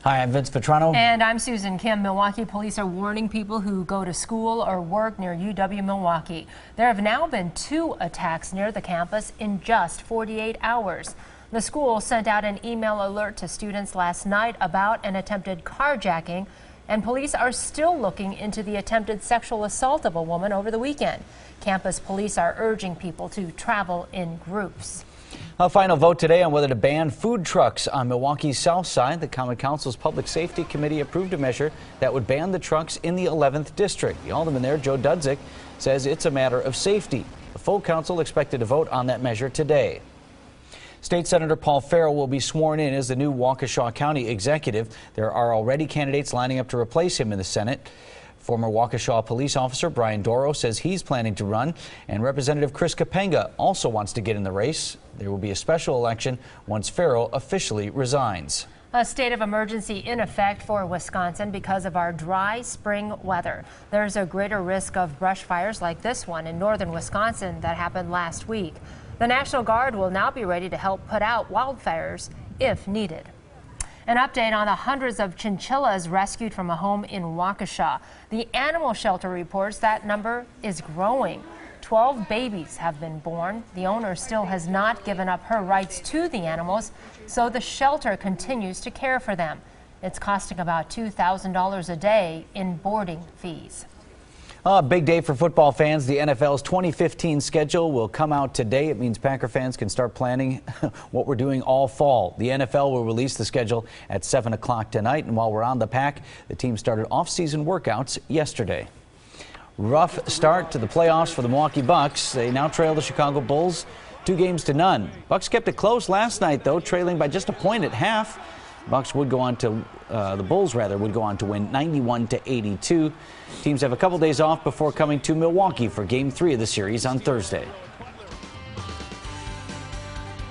Hi, I'm Vince Petrano. And I'm Susan Kim. Milwaukee police are warning people who go to school or work near UW-Milwaukee. There have now been 2 attacks near the campus in just 48 hours. The school sent out an email alert to students last night about an attempted carjacking, and police are still looking into the attempted sexual assault of a woman over the weekend. Campus police are urging people to travel in groups. A final vote today on whether to ban food trucks on Milwaukee's south side. The Common Council's Public Safety Committee approved a measure that would ban the trucks in the 11th District. The alderman there, Joe Dudzik, says it's a matter of safety. The full council expected to vote on that measure today. State Senator Paul Farrell will be sworn in as the new Waukesha County executive. There are already candidates lining up to replace him in the Senate. Former Waukesha police officer Brian Doro says he's planning to run, and Representative Chris Kapenga also wants to get in the race. There will be a special election once Farrell officially resigns. A state of emergency in effect for Wisconsin because of our dry spring weather. There's a greater risk of brush fires like this one in northern Wisconsin that happened last week. The National Guard will now be ready to help put out wildfires if needed. An update on the hundreds of chinchillas rescued from a home in Waukesha. The animal shelter reports that number is growing. 12 babies have been born. The owner still has not given up her rights to the animals, so the shelter continues to care for them. It's costing about $2,000 a day in boarding fees. A big day for football fans. The NFL's 2015 schedule will come out today. It means Packer fans can start planning what we're doing all fall. The NFL will release the schedule at 7 o'clock tonight. And while we're on the Pack, the team started off-season workouts yesterday. Rough start to the playoffs for the Milwaukee Bucks. They now trail the Chicago Bulls 2-0. Bucks kept it close last night, though, trailing by just a point at half. Bucks would go on to, the Bulls would go on to win 91-82. Teams have a couple days off before coming to Milwaukee for Game 3 of the series on Thursday.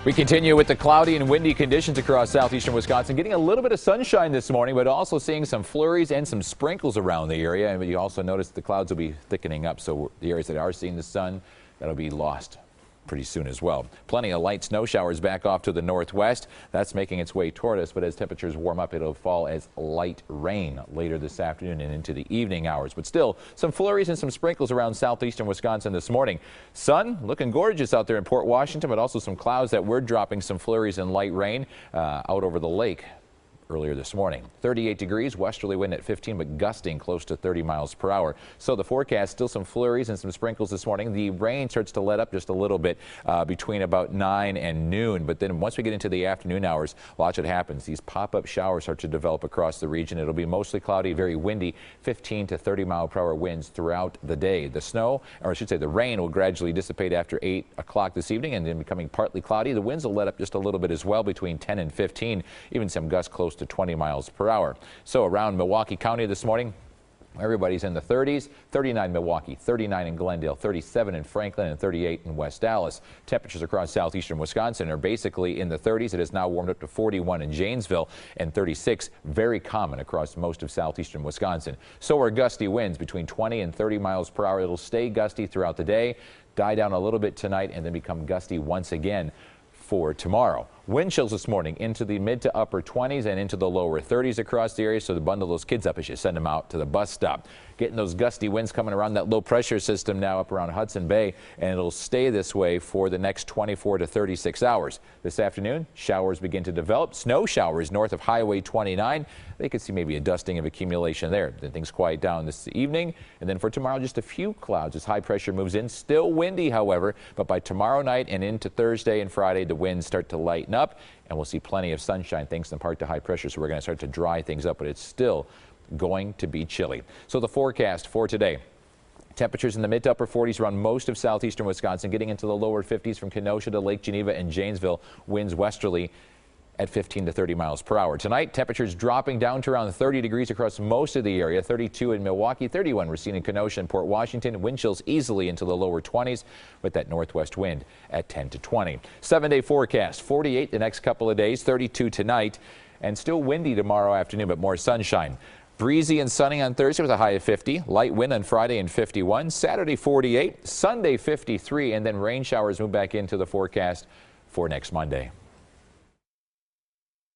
We continue with the cloudy and windy conditions across southeastern Wisconsin. Getting a little bit of sunshine this morning, but also seeing some flurries and some sprinkles around the area. And you also notice the clouds will be thickening up, so the areas that are seeing the sun, that'll be lost pretty soon as well. Plenty of light snow showers back off to the northwest. That's making its way toward us, but as temperatures warm up, it'll fall as light rain later this afternoon and into the evening hours. But still, some flurries and some sprinkles around southeastern Wisconsin this morning. Sun looking gorgeous out there in Port Washington, but also some clouds that were dropping some flurries and light rain out over the lake earlier this morning. 38 degrees, westerly wind at 15, but gusting close to 30 miles per hour. So the forecast, still some flurries and some sprinkles this morning. The rain starts to let up just a little bit between about 9 and noon. But then once we get into the afternoon hours, watch what happens. These pop-up showers start to develop across the region. It'll be mostly cloudy, very windy, 15 to 30 mile per hour winds throughout the day. The snow, or I should say the rain, will gradually dissipate after 8 o'clock this evening and then becoming partly cloudy. The winds will let up just a little bit as well, between 10 and 15, even some gusts close to 20 miles per hour. So around Milwaukee County this morning, everybody's in the 30s, 39 Milwaukee, 39 in Glendale, 37 in Franklin, and 38 in West Dallas. Temperatures across southeastern Wisconsin are basically in the 30s. It has now warmed up to 41 in Janesville and 36, very common across most of southeastern Wisconsin. So are gusty winds between 20 and 30 miles per hour. It'll stay gusty throughout the day, die down a little bit tonight, and then become gusty once again for tomorrow. Wind chills this morning into the mid to upper 20s and into the lower 30s across the area, so to bundle those kids up as you send them out to the bus stop. Getting those gusty winds coming around that low pressure system now up around Hudson Bay, and it'll stay this way for the next 24 to 36 hours. This afternoon, showers begin to develop. Snow showers north of Highway 29. They could see maybe a dusting of accumulation there. Then things quiet down this evening, and then for tomorrow, just a few clouds as high pressure moves in. Still windy, however, but by tomorrow night and into Thursday and Friday, the winds start to lighten up, and we'll see plenty of sunshine thanks in part to high pressure, so we're going to start to dry things up, but it's still going to be chilly. So the forecast for today: temperatures in the mid to upper 40s around most of southeastern Wisconsin, getting into the lower 50s from Kenosha to Lake Geneva and Janesville. Winds westerly at 15 to 30 miles per hour. Tonight, temperatures dropping down to around 30 degrees across most of the area. 32 in Milwaukee, 31 we're seeing in Kenosha and Port Washington. Wind chills easily into the lower 20s with that northwest wind at 10 to 20. 7-day forecast: 48 the next couple of days, 32 tonight, and still windy tomorrow afternoon, but more sunshine. Breezy and sunny on Thursday with a high of 50. Light wind on Friday and 51. Saturday 48. Sunday 53. And then rain showers move back into the forecast for next Monday.